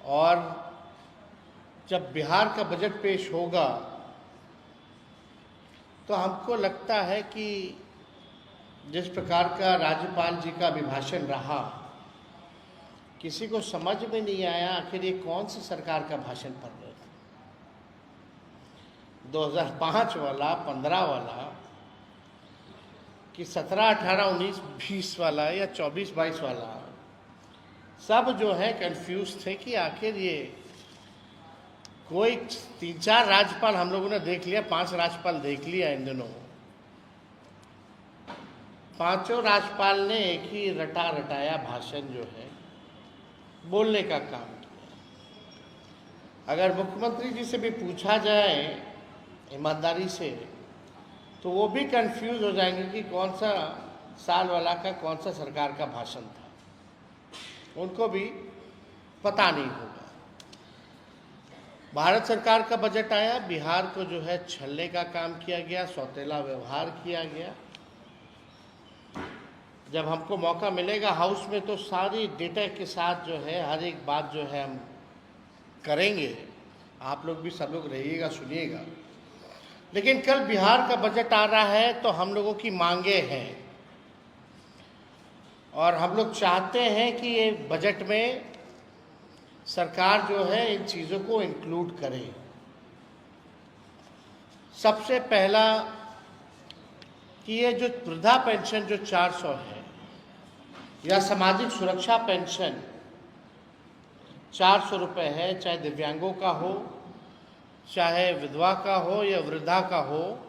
और जब बिहार का बजट पेश होगा तो हमको लगता है कि जिस प्रकार का राज्यपाल जी का अभिभाषण रहा, किसी को समझ में नहीं आया आखिर ये कौन सी सरकार का भाषण पढ़ रहे थे। 2005 वाला, 15 वाला कि 17, 18, 19, 20 वाला या 24, 22 वाला, सब जो है कंफ्यूज थे कि आखिर ये कोई 3-4 राज्यपाल हम लोगों ने देख लिया, 5 राज्यपाल देख लिया इन दिनों। पांचों राज्यपाल ने एक ही रटा रटाया भाषण जो है बोलने का काम किया। अगर मुख्यमंत्री जी से भी पूछा जाए ईमानदारी से तो वो भी कंफ्यूज हो जाएंगे कि कौन सा साल वाला का कौन सा सरकार का भाषण था, उनको भी पता नहीं होगा। भारत सरकार का बजट आया, बिहार को जो है छलने का काम किया गया, सौतेला व्यवहार किया गया। जब हमको मौका मिलेगा हाउस में तो सारी डेटा के साथ जो है हर एक बात जो है हम करेंगे। आप लोग भी सब लोग रहिएगा, सुनिएगा। लेकिन कल बिहार का बजट आ रहा है तो हम लोगों की मांगे हैं और हम लोग चाहते हैं कि ये बजट में सरकार जो है इन चीज़ों को इंक्लूड करे। सबसे पहला कि ये जो वृद्धा पेंशन जो 400 है या सामाजिक सुरक्षा पेंशन 400 रुपये है, चाहे दिव्यांगों का हो, चाहे विधवा का हो या वृद्धा का हो,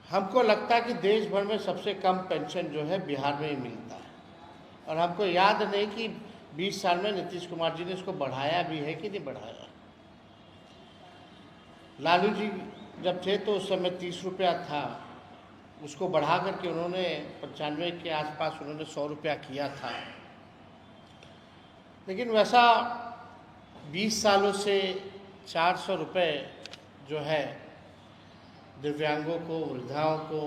हमको लगता है कि देश भर में सबसे कम पेंशन जो है बिहार में ही मिलता है। और हमको याद नहीं कि 20 साल में नीतीश कुमार जी ने इसको बढ़ाया भी है कि नहीं बढ़ाया। लालू जी जब थे तो उस समय 30 रुपया था, उसको बढ़ा करके उन्होंने 95 के आसपास उन्होंने 100 रुपया किया था। लेकिन वैसा 20 सालों से 400 रुपये जो है दिव्यांगों को, वृद्धाओं को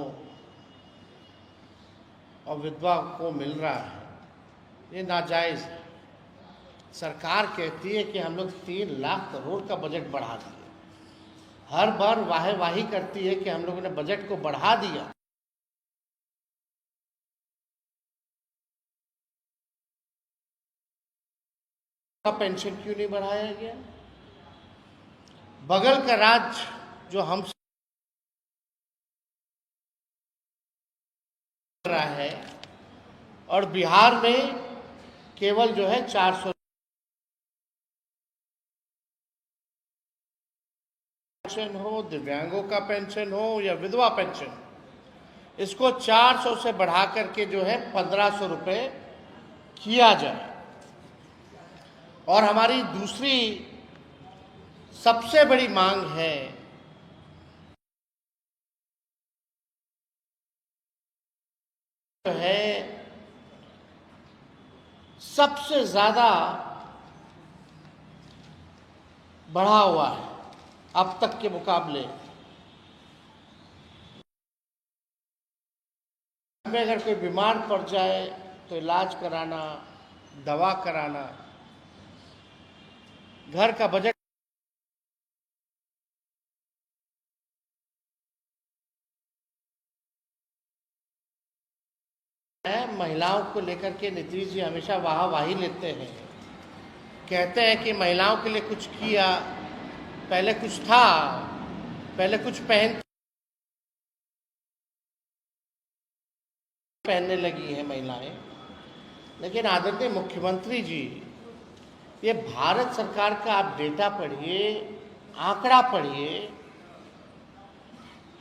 और विधवा को मिल रहा है, ये नाजायज़ है। सरकार कहती है कि हम लोग 3 लाख करोड़ का बजट बढ़ा दिए, हर बार वाही करती है कि हम लोगों ने बजट को बढ़ा दिया। का पेंशन क्यों नहीं बढ़ाया गया? बगल का राज्य जो हम रहा है और बिहार में केवल जो है 400 पेंशन हो, दिव्यांगों का पेंशन हो या विधवा पेंशन, इसको 400 से बढ़ा करके जो है 1500 रुपये किया जाए। और हमारी दूसरी सबसे बड़ी मांग है सबसे ज्यादा बढ़ा हुआ है अब तक के मुकाबले। में अगर कोई बीमार पड़ जाए तो इलाज कराना, दवा कराना, घर का बजट है। महिलाओं को लेकर के नीतीश जी हमेशा वाही लेते हैं, कहते हैं कि महिलाओं के लिए कुछ किया, पहले कुछ था, पहले कुछ पहनने लगी हैं महिलाएं। लेकिन आदरणीय मुख्यमंत्री जी, ये भारत सरकार का आप डेटा पढ़िए, आंकड़ा पढ़िए।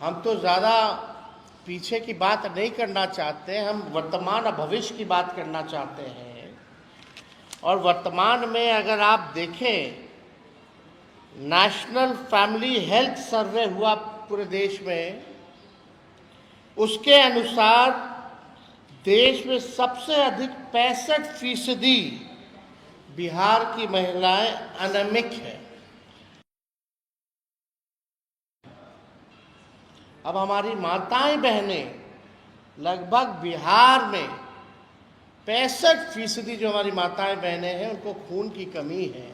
हम तो ज़्यादा पीछे की बात नहीं करना चाहते, हम वर्तमान और भविष्य की बात करना चाहते हैं। और वर्तमान में अगर आप देखें, नेशनल फैमिली हेल्थ सर्वे हुआ पूरे देश में, उसके अनुसार देश में सबसे अधिक 65% बिहार की महिलाएं अनमिक है। अब हमारी माताएं बहनें लगभग बिहार में 65% जो हमारी माताएं बहनें हैं उनको खून की कमी है।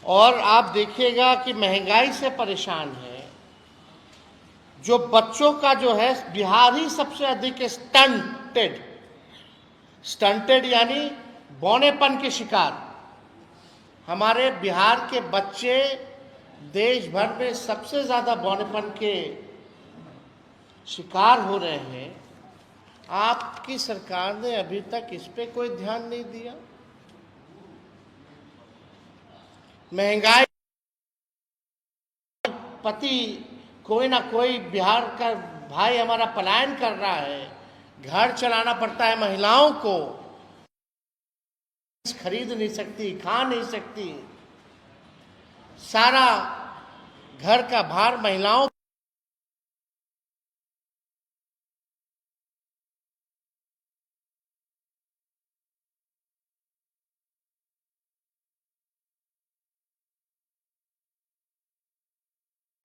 और आप देखिएगा कि महंगाई से परेशान है। जो बच्चों का जो है, बिहार ही सबसे अधिक स्टंटेड यानी बौनेपन के शिकार। हमारे बिहार के बच्चे देश भर में सबसे ज्यादा बौनेपन के शिकार हो रहे हैं। आपकी सरकार ने अभी तक इस पे कोई ध्यान नहीं दिया। महंगाई, पति कोई ना कोई बिहार का भाई हमारा पलायन कर रहा है, घर चलाना पड़ता है महिलाओं को, खरीद नहीं सकती, खा नहीं सकती, सारा घर का भार महिलाओं।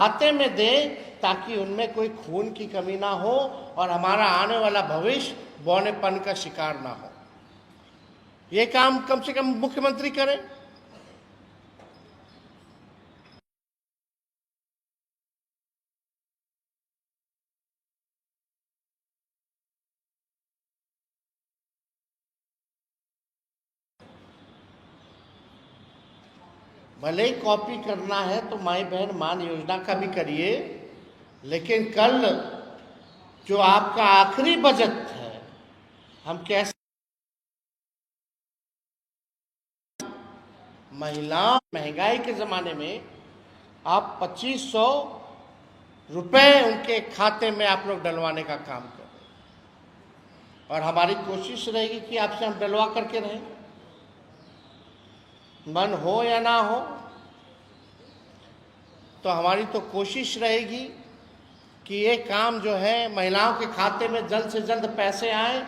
खाते में दे ताकि उनमें कोई खून की कमी ना हो और हमारा आने वाला भविष्य बौनेपन का शिकार ना हो। ये काम कम से कम मुख्यमंत्री करें। भले ही कॉपी करना है तो माई बहन मान योजना का भी करिए, लेकिन कल जो आपका आखिरी बजट है, हम कैसे महिला महंगाई के ज़माने में आप 2500 रुपए उनके खाते में आप लोग डलवाने का काम करें। और हमारी कोशिश रहेगी कि आपसे हम डलवा करके रहें, मन हो या ना हो। तो हमारी तो कोशिश रहेगी कि ये काम जो है महिलाओं के खाते में जल्द से जल्द पैसे आए।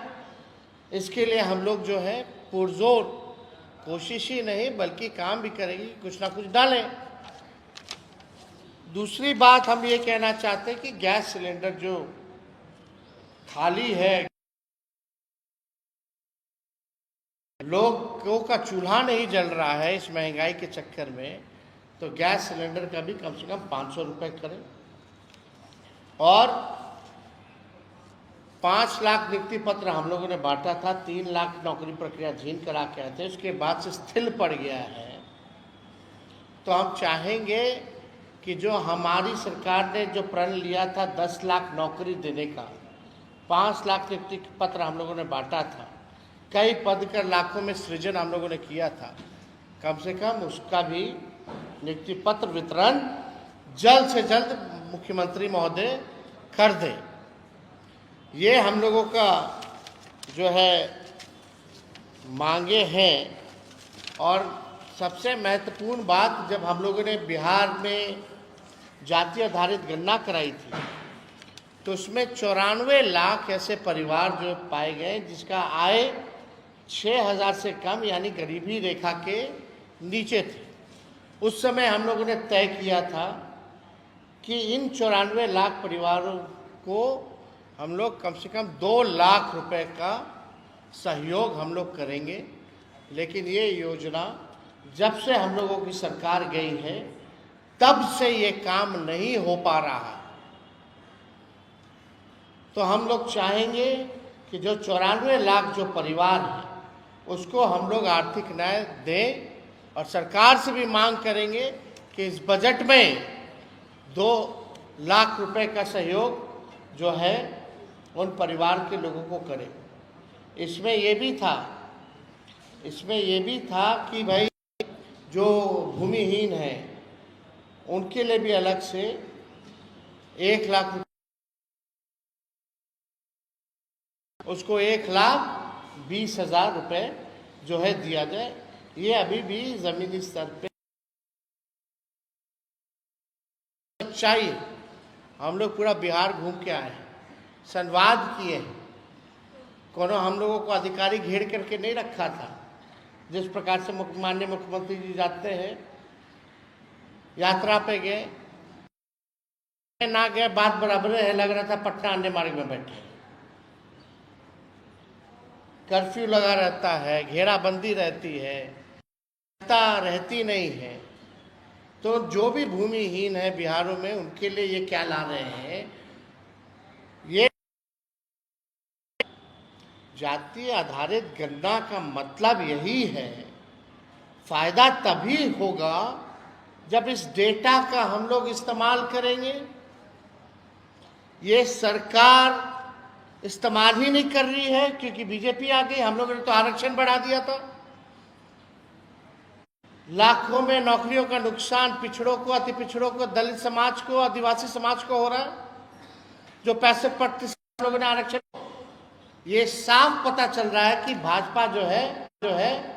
इसके लिए हम लोग जो है पुरजोर कोशिश ही नहीं बल्कि काम भी करेंगे, कुछ ना कुछ डालें। दूसरी बात हम ये कहना चाहते हैं कि गैस सिलेंडर जो खाली है, लोगों का चूल्हा नहीं जल रहा है इस महंगाई के चक्कर में, तो गैस सिलेंडर का भी कम से कम 500 रुपये करें। और 5 लाख नियुक्ति पत्र हम लोगों ने बांटा था, 3 लाख नौकरी प्रक्रिया अधीन करा के आए थे, उसके बाद से स्थिर पड़ गया है। तो हम चाहेंगे कि जो हमारी सरकार ने जो प्रण लिया था 10 लाख नौकरी देने का, 5 लाख नियुक्ति पत्र हम लोगों ने बांटा था, कई पद का लाखों में सृजन हम लोगों ने किया था, कम से कम उसका भी नियुक्ति पत्र वितरण जल्द से जल्द मुख्यमंत्री महोदय कर दे। ये हम लोगों का जो है मांगे हैं। और सबसे महत्वपूर्ण बात, जब हम लोगों ने बिहार में जाति आधारित गणना कराई थी तो उसमें 94 लाख ऐसे परिवार जो पाए गए जिसका आय 6000 से कम यानी गरीबी रेखा के नीचे थे। उस समय हम लोगों ने तय किया था कि इन 94 लाख परिवारों को हम लोग कम से कम 2 लाख रुपए का सहयोग हम लोग करेंगे। लेकिन ये योजना जब से हम लोगों की सरकार गई है तब से ये काम नहीं हो पा रहा है। तो हम लोग चाहेंगे कि जो 94 लाख जो परिवार हैं उसको हम लोग आर्थिक न्याय दें। और सरकार से भी मांग करेंगे कि इस बजट में 2 लाख रुपए का सहयोग जो है उन परिवार के लोगों को करें। इसमें ये भी था कि भाई जो भूमिहीन हैं उनके लिए भी अलग से 1 लाख, उसको 1,20,000 रुपये जो है दिया जाए। ये अभी भी ज़मीनी स्तर पे चाहिए। हम लोग पूरा बिहार घूम के आए हैं, संवाद किए हैं, कोनो हम लोगों को अधिकारी घेर करके नहीं रखा था। जिस प्रकार से माननीय मुख्यमंत्री जी जाते हैं, यात्रा पे गए ना गए बात बराबर है, लग रहा था पटना अन्य मार्ग में बैठे। कर्फ्यू लगा रहता है, घेराबंदी रहती है, रहती नहीं है। तो जो भी भूमिहीन है बिहारों में, उनके लिए ये क्या ला रहे हैं, ये जाति आधारित गणना का मतलब यही है। फायदा तभी होगा जब इस डेटा का हम लोग इस्तेमाल करेंगे। ये सरकार इस्तेमाल ही नहीं कर रही है क्योंकि बीजेपी आ गई। हम लोगों ने तो आरक्षण बढ़ा दिया था। लाखों में नौकरियों का नुकसान पिछड़ों को, अति पिछड़ों को, दलित समाज को, आदिवासी समाज को हो रहा है, जो 65% लोगों ने आरक्षण। ये साफ पता चल रहा है कि भाजपा जो है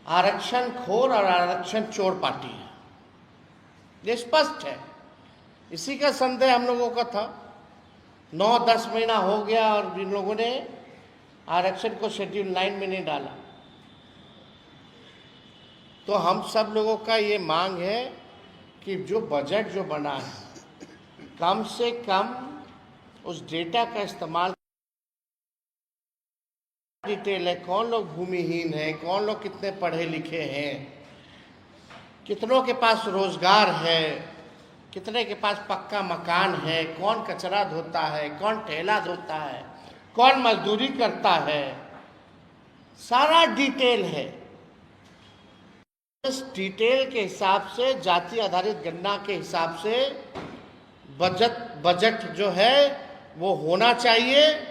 आरक्षण खोर और आरक्षण चोर पार्टी है। ये स्पष्ट है। इसी का संदेह हम लोगों का था। 9-10 महीना हो गया और इन लोगों ने आरक्षण को शेड्यूल 9 में नहीं डाला। तो हम सब लोगों का ये मांग है कि जो बजट जो बना है, कम से कम उस डेटा का इस्तेमाल, डिटेल है, कौन लोग भूमिहीन है, कौन लोग कितने पढ़े लिखे हैं, कितनों के पास रोजगार है, कितने के पास पक्का मकान है, कौन कचरा धोता है, कौन ठेला धोता है, कौन मजदूरी करता है, सारा डिटेल है। इस डिटेल के हिसाब से, जाति आधारित गणना के हिसाब से बजट जो है वो होना चाहिए।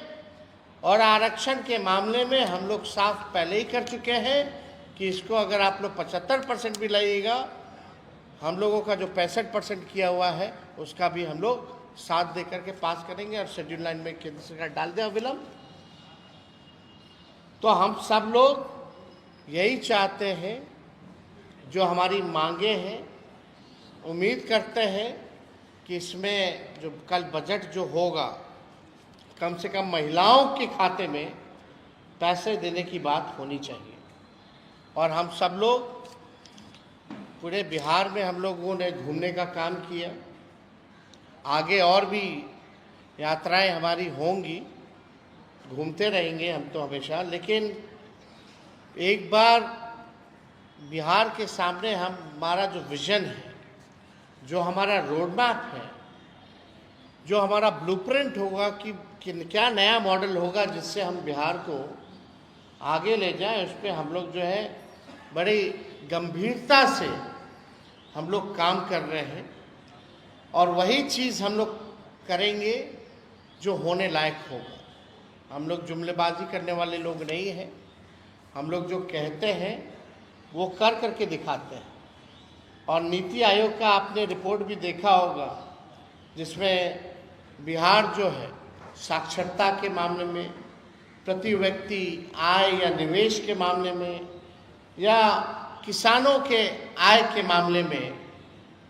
और आरक्षण के मामले में हम लोग साफ पहले ही कर चुके हैं कि इसको अगर आप लोग 75% भी लाइएगा, हम लोगों का जो 65% किया हुआ है उसका भी हम लोग साथ दे करके पास करेंगे और शेड्यूल 9 में केंद्र सरकार डाल दे अविलंब। तो हम सब लोग यही चाहते हैं, जो हमारी मांगे हैं। उम्मीद करते हैं कि इसमें जो कल बजट जो होगा, कम से कम महिलाओं के खाते में पैसे देने की बात होनी चाहिए। और हम सब लोग पूरे बिहार में हम लोगों ने घूमने का काम किया। आगे और भी यात्राएं हमारी होंगी, घूमते रहेंगे हम तो हमेशा। लेकिन एक बार बिहार के सामने हमारा जो विजन है, जो हमारा रोड मैप है, जो हमारा ब्लूप्रिंट होगा कि क्या नया मॉडल होगा जिससे हम बिहार को आगे ले जाएं, उस पर हम लोग जो है बड़ी गंभीरता से हम लोग काम कर रहे हैं। और वही चीज़ हम लोग करेंगे जो होने लायक होगा। हम लोग जुमलेबाजी करने वाले लोग नहीं हैं। हम लोग जो कहते हैं वो कर करके दिखाते हैं। और नीति आयोग का आपने रिपोर्ट भी देखा होगा, जिसमें बिहार जो है साक्षरता के मामले में, प्रति व्यक्ति आय या निवेश के मामले में, या किसानों के आय के मामले में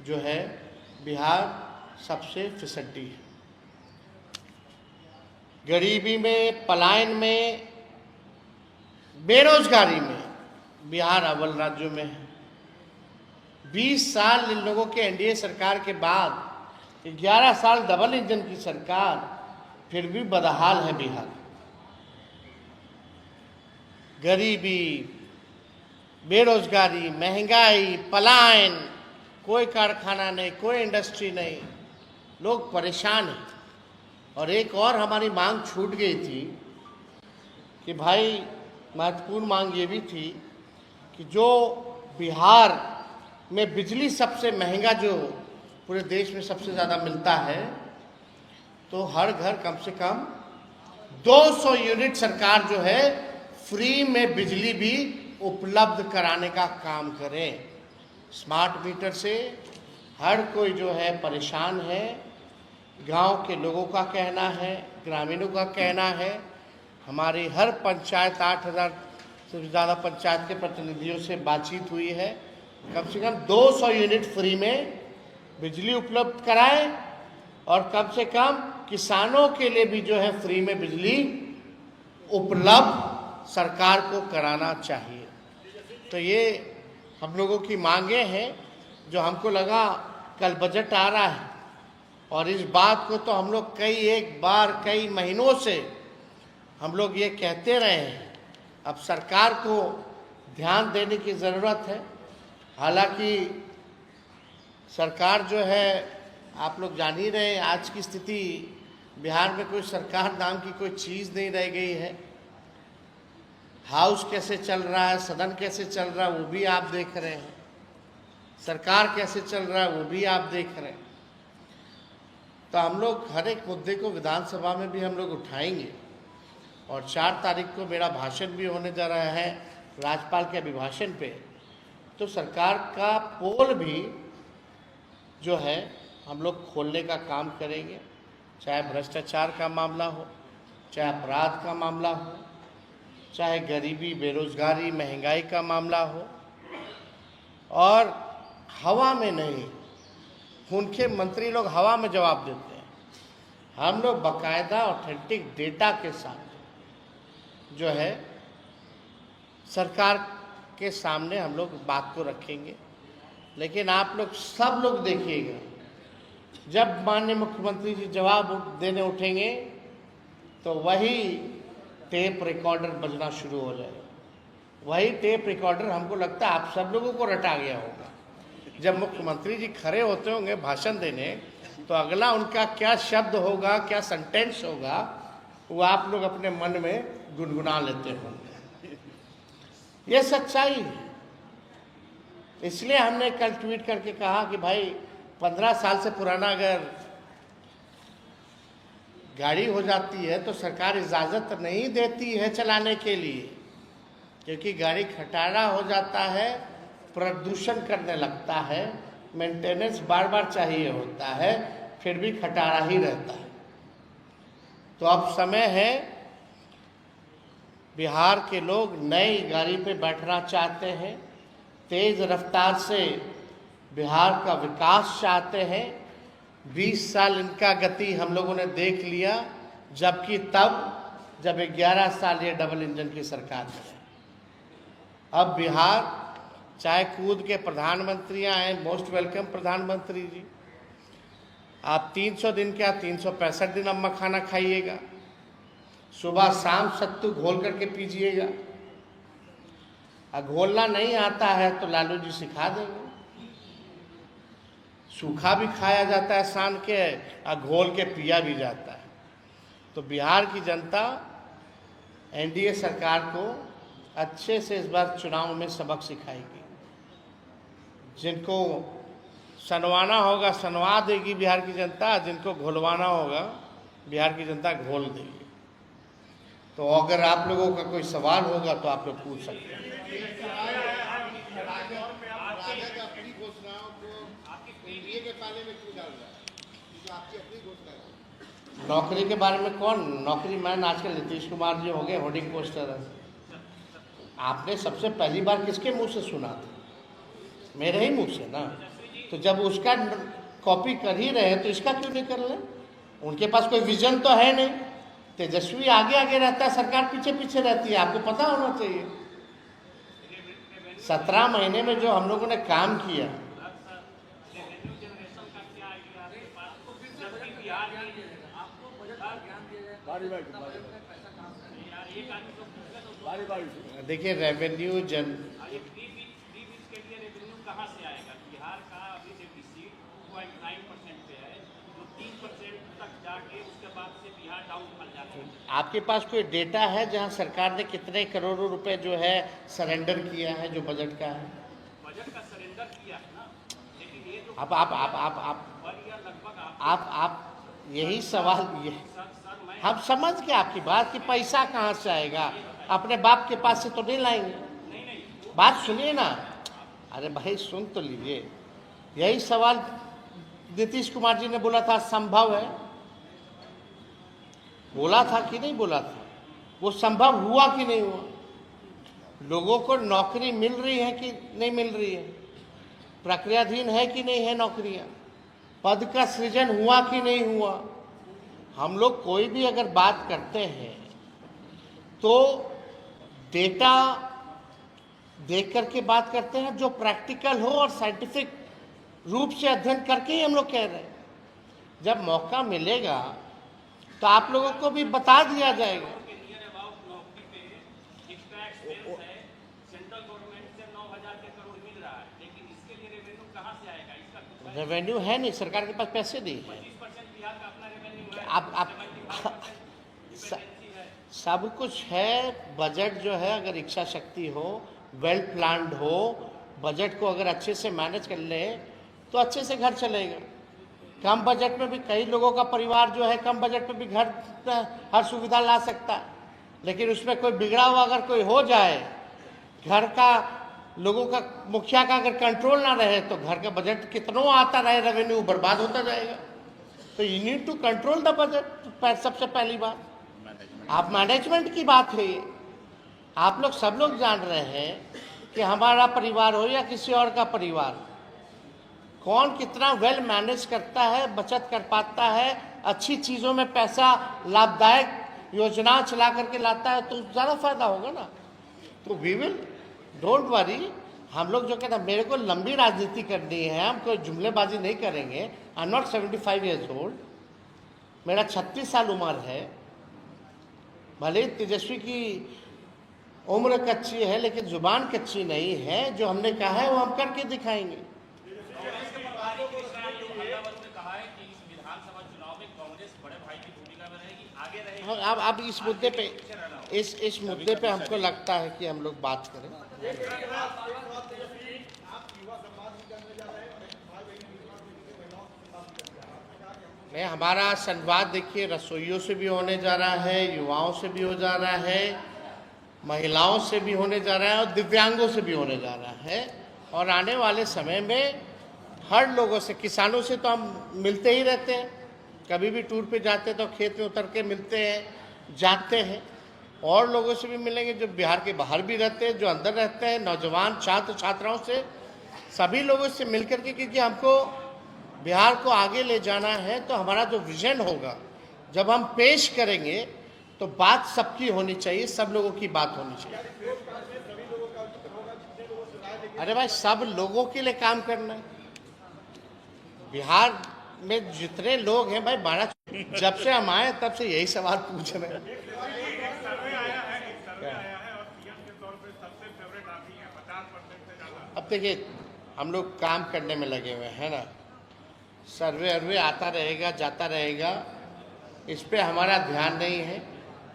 जो है बिहार सबसे फिसड्डी है। गरीबी में, पलायन में, बेरोजगारी में बिहार अव्वल राज्यों में है। 20 साल इन लोगों के एनडीए सरकार के बाद, 11 साल डबल इंजन की सरकार, फिर भी बदहाल है बिहार। गरीबी, बेरोजगारी, महंगाई, पलायन, कोई कारखाना नहीं, कोई इंडस्ट्री नहीं, लोग परेशान हैं। और एक और हमारी मांग छूट गई थी कि भाई, महत्वपूर्ण मांग ये भी थी कि जो बिहार में बिजली सबसे महंगा, जो पूरे देश में सबसे ज़्यादा मिलता है, तो हर घर कम से कम 200 यूनिट सरकार जो है फ्री में बिजली भी उपलब्ध कराने का काम करें। स्मार्ट मीटर से हर कोई जो है परेशान है। गांव के लोगों का कहना है, ग्रामीणों का कहना है। हमारी हर पंचायत, 8,000 से ज़्यादा पंचायत के प्रतिनिधियों से बातचीत हुई है। कम से कम 200 यूनिट फ्री में बिजली उपलब्ध कराएं और कम से कम किसानों के लिए भी जो है फ्री में बिजली उपलब्ध सरकार को कराना चाहिए। तो ये हम लोगों की मांगे हैं, जो हमको लगा कल बजट आ रहा है और इस बात को तो हम लोग कई महीनों से हम लोग ये कहते रहे हैं, अब सरकार को ध्यान देने की ज़रूरत है। हालांकि सरकार जो है, आप लोग जान ही रहे हैं, आज की स्थिति बिहार में कोई सरकार नाम की कोई चीज़ नहीं रह गई है। हाउस कैसे चल रहा है, सदन कैसे चल रहा है, वो भी आप देख रहे हैं। सरकार कैसे चल रहा है, वो भी आप देख रहे हैं। तो हम लोग हर एक मुद्दे को विधानसभा में भी हम लोग उठाएंगे। और 4 तारीख को मेरा भाषण भी होने जा रहा है राज्यपाल के अभिभाषण पे। तो सरकार का पोल भी जो है हम लोग खोलने का काम करेंगे, चाहे भ्रष्टाचार का मामला हो, चाहे अपराध का मामला हो, चाहे गरीबी, बेरोजगारी, महंगाई का मामला हो। और हवा में नहीं, उनके मंत्री लोग हवा में जवाब देते हैं। हम लोग बाकायदा ऑथेंटिक डेटा के साथ जो है सरकार के सामने हम लोग बात को रखेंगे। लेकिन आप लोग सब लोग देखिएगा, जब माननीय मुख्यमंत्री जी जवाब देने उठेंगे तो वही टेप रिकॉर्डर बजना शुरू हो जाएगा। वही टेप रिकॉर्डर हमको लगता है आप सब लोगों को रटा गया होगा। जब मुख्यमंत्री जी खड़े होते होंगे भाषण देने, तो अगला उनका क्या शब्द होगा, क्या सेंटेंस होगा, वो आप लोग अपने मन में गुनगुना लेते होंगे। ये सच्चाई है। इसलिए हमने कल ट्वीट करके कहा कि भाई 15 साल से पुराना अगर गाड़ी हो जाती है तो सरकार इजाज़त नहीं देती है चलाने के लिए, क्योंकि गाड़ी खटारा हो जाता है, प्रदूषण करने लगता है, मेंटेनेंस बार बार चाहिए होता है, फिर भी खटारा ही रहता है। तो अब समय है, बिहार के लोग नई गाड़ी पे बैठना चाहते हैं, तेज रफ्तार से बिहार का विकास चाहते हैं। 20 साल इनका गति हम लोगों ने देख लिया, जबकि जब 11 साल ये डबल इंजन की सरकार है। अब बिहार चाहे कूद के प्रधानमंत्री आए, मोस्ट वेलकम प्रधानमंत्री जी, आप 300 दिन क्या 365 दिन अब मखाना खाइएगा, सुबह शाम सत्तू घोल करके पीजिएगा। घोलना नहीं आता है तो लालू जी सिखा देंगे। सूखा भी खाया जाता है सान के, और घोल के पिया भी जाता है। तो बिहार की जनता एनडीए सरकार को अच्छे से इस बार चुनाव में सबक सिखाएगी। जिनको सनवाना होगा सनवा देगी बिहार की जनता, जिनको घोलवाना होगा बिहार की जनता घोल देगी। तो अगर आप लोगों का कोई सवाल होगा तो आप लोग पूछ सकते हैं। नौकरी के बारे में कौन नौकरी मैन आजकल नीतीश कुमार जी हो गए होर्डिंग पोस्टर है। आपने सबसे पहली बार किसके मुंह से सुना था? मेरे ही मुंह से ना। तो जब उसका कॉपी कर ही रहे हैं तो इसका क्यों नहीं कर रहे? उनके पास कोई विजन तो है नहीं। तेजस्वी आगे आगे रहता है, सरकार पीछे पीछे रहती है, आपको पता होना चाहिए। 17 महीने में जो हम लोगों ने काम किया, देखिए रेवेन्यू कहाँ से आएगा? बिहार का अभी डेफिसिट 2.9% पे है, जो 3% तक जाके उसके बाद से बिहार डाउन फल जाता है। आपके पास कोई डेटा है जहां सरकार ने कितने करोड़ों रुपए जो है सरेंडर किया है, जो बजट का है? बजट का सरेंडर किया है ना, लेकिन ये जो आप यही सवाल ये हम समझ के आपकी बात कि पैसा कहाँ से आएगा, अपने बाप के पास से तो नहीं लाएंगे। बात सुनिए ना, अरे भाई सुन तो लीजिए। यही सवाल नीतीश कुमार जी ने बोला था, संभव है, बोला था कि नहीं बोला था? वो संभव हुआ कि नहीं हुआ? लोगों को नौकरी मिल रही है कि नहीं मिल रही है? प्रक्रियाधीन है कि नहीं है नौकरियां? पद का सृजन हुआ कि नहीं हुआ? हम लोग कोई भी अगर बात करते हैं तो डेटा देख करके बात करते हैं, जो प्रैक्टिकल हो और साइंटिफिक रूप से अध्ययन करके ही हम लोग कह रहे हैं। जब मौका मिलेगा तो आप लोगों को भी बता दिया जाएगा। टैक्स वेल्थ है, सेंट्रल गवर्नमेंट से 9,000 के करोड़ मिल रहा है, लेकिन इसके लिए रेवेन्यू कहाँ से आएगा? इसका कुछ रेवेन्यू है नहीं, सरकार के पास पैसे नहीं है। 25% बिहार का अपना रेवेन्यू है, आप 75% डिपेंडेंसी है। सब कुछ है। बजट जो है, अगर इच्छा शक्ति हो, वेल प्लान्ड हो, बजट को अगर अच्छे से मैनेज कर ले तो अच्छे से घर चलेगा। कम बजट में भी कई लोगों का परिवार जो है कम बजट में भी घर हर सुविधा ला सकता है, लेकिन उसमें कोई बिगड़ा हुआ अगर कोई हो जाए, घर का लोगों का मुखिया का अगर कंट्रोल ना रहे तो घर का बजट कितना आता रहे, रेवेन्यू बर्बाद होता जाएगा। तो you need to control the budget, सबसे पहली बात। आप मैनेजमेंट की बात है ये। आप लोग सब लोग जान रहे हैं कि हमारा परिवार हो या किसी और का परिवार, कौन कितना वेल मैनेज करता है, बचत कर पाता है, अच्छी चीज़ों में पैसा लाभदायक योजना चला करके लाता है, तो ज़्यादा फायदा होगा ना। तो वी विल, डोंट वरी। हम लोग जो कहते हैं मेरे को लंबी राजनीति करनी है, हम कोई जुमलेबाजी नहीं करेंगे। I am not 75 years old, मेरा 36 साल उम्र है। भले तेजस्वी की उम्र कच्ची है लेकिन जुबान कच्ची नहीं है। जो हमने कहा है वो हम करके दिखाएंगे। अब इस मुद्दे पे इस मुद्दे पे हमको लगता है कि हम लोग बात करें। नहीं, हमारा संवाद देखिए रसोइयों से भी होने जा रहा है, युवाओं से भी हो जा रहा है, महिलाओं से भी होने जा रहा है और दिव्यांगों से भी होने जा रहा है। और आने वाले समय में हर लोगों से, किसानों से तो हम मिलते ही रहते हैं, कभी भी टूर पे जाते हैं तो खेत में उतर के मिलते हैं, जाते हैं। और लोगों से भी मिलेंगे जो बिहार के बाहर भी रहते हैं, जो अंदर रहते हैं, नौजवान छात्र छात्राओं से, सभी लोगों से मिलकर के, क्योंकि हमको बिहार को आगे ले जाना है। तो हमारा जो विजन होगा जब हम पेश करेंगे तो बात सबकी होनी चाहिए, सब लोगों की बात होनी चाहिए। अरे भाई, सब लोगों के लिए काम करना है। बिहार में जितने लोग हैं भाई, 12 जब से हम आए तब से यही सवाल पूछ रहे हैं। अब देखिए, हम लोग काम करने में लगे हुए हैं ना, सर्वे आता रहेगा, जाता रहेगा, इस पे हमारा ध्यान नहीं है।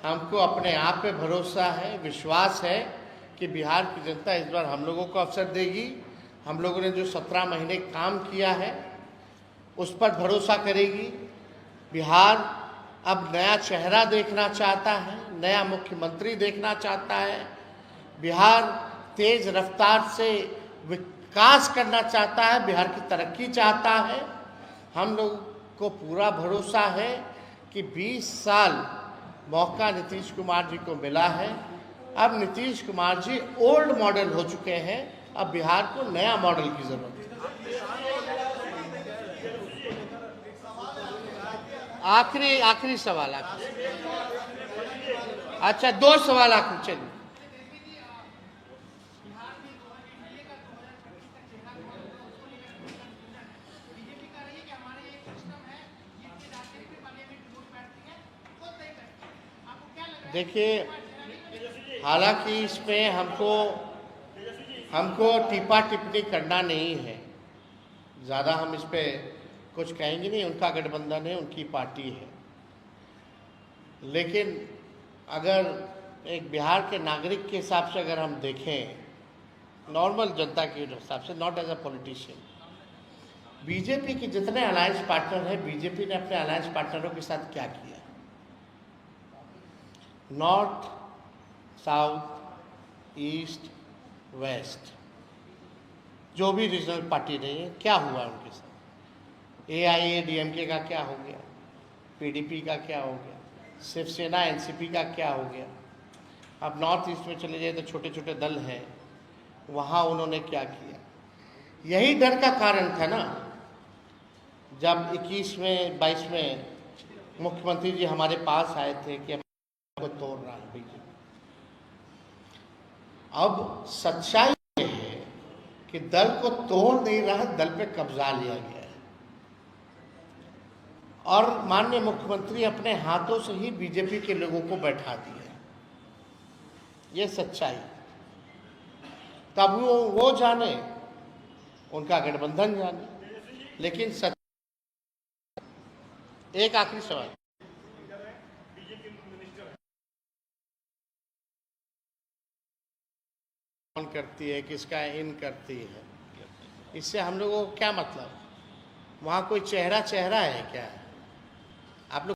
हमको अपने आप पे भरोसा है, विश्वास है कि बिहार की जनता इस बार हम लोगों को अवसर देगी। हम लोगों ने जो 17 महीने काम किया है उस पर भरोसा करेगी। बिहार अब नया चेहरा देखना चाहता है, नया मुख्यमंत्री देखना चाहता है। बिहार तेज रफ्तार से विकास करना चाहता है, बिहार की तरक्की चाहता है। हम लोग को पूरा भरोसा है कि 20 साल मौका नीतीश कुमार जी को मिला है। अब नीतीश कुमार जी ओल्ड मॉडल हो चुके हैं, अब बिहार को नया मॉडल की जरूरत है। आखिरी सवाल अच्छा, 2 सवाल आखिरी, चलिए। देखिए, हालांकि इसमें हमको टिप्पा टिप्पणी करना नहीं है, ज़्यादा हम इस पे कुछ कहेंगे नहीं। उनका गठबंधन है, उनकी पार्टी है। लेकिन अगर एक बिहार के नागरिक के हिसाब से अगर हम देखें, नॉर्मल जनता के हिसाब से, not as a politician, BJP के जितने अलायंस पार्टनर हैं, बीजेपी ने अपने अलायंस पार्टनरों के साथ क्या किया? नॉर्थ, साउथ, ईस्ट, वेस्ट, जो भी रीजनल पार्टी रही है, क्या हुआ उनके साथ? AIADMK का क्या हो गया? PDP का क्या हो गया? शिवसेना NCP का क्या हो गया? अब नॉर्थ ईस्ट में चले जाए तो छोटे छोटे दल हैं, वहाँ उन्होंने क्या किया? यही डर का कारण था ना, जब 21 में 22 में मुख्यमंत्री जी हमारे पास आए थे कि को तोड़ रहा है बीजेपी। अब सच्चाई ये है कि दल को तोड़ नहीं रहा, दल पे कब्जा लिया गया है और माननीय मुख्यमंत्री अपने हाथों से ही बीजेपी के लोगों को बैठा दिया। ये सच्चाई। तब वो जाने, उनका गठबंधन जाने, लेकिन एक आखिरी सवाल, कौन करती है, किसका इन करती है, इससे हम लोगों को क्या मतलब? वहाँ कोई चेहरा है क्या? आप लोग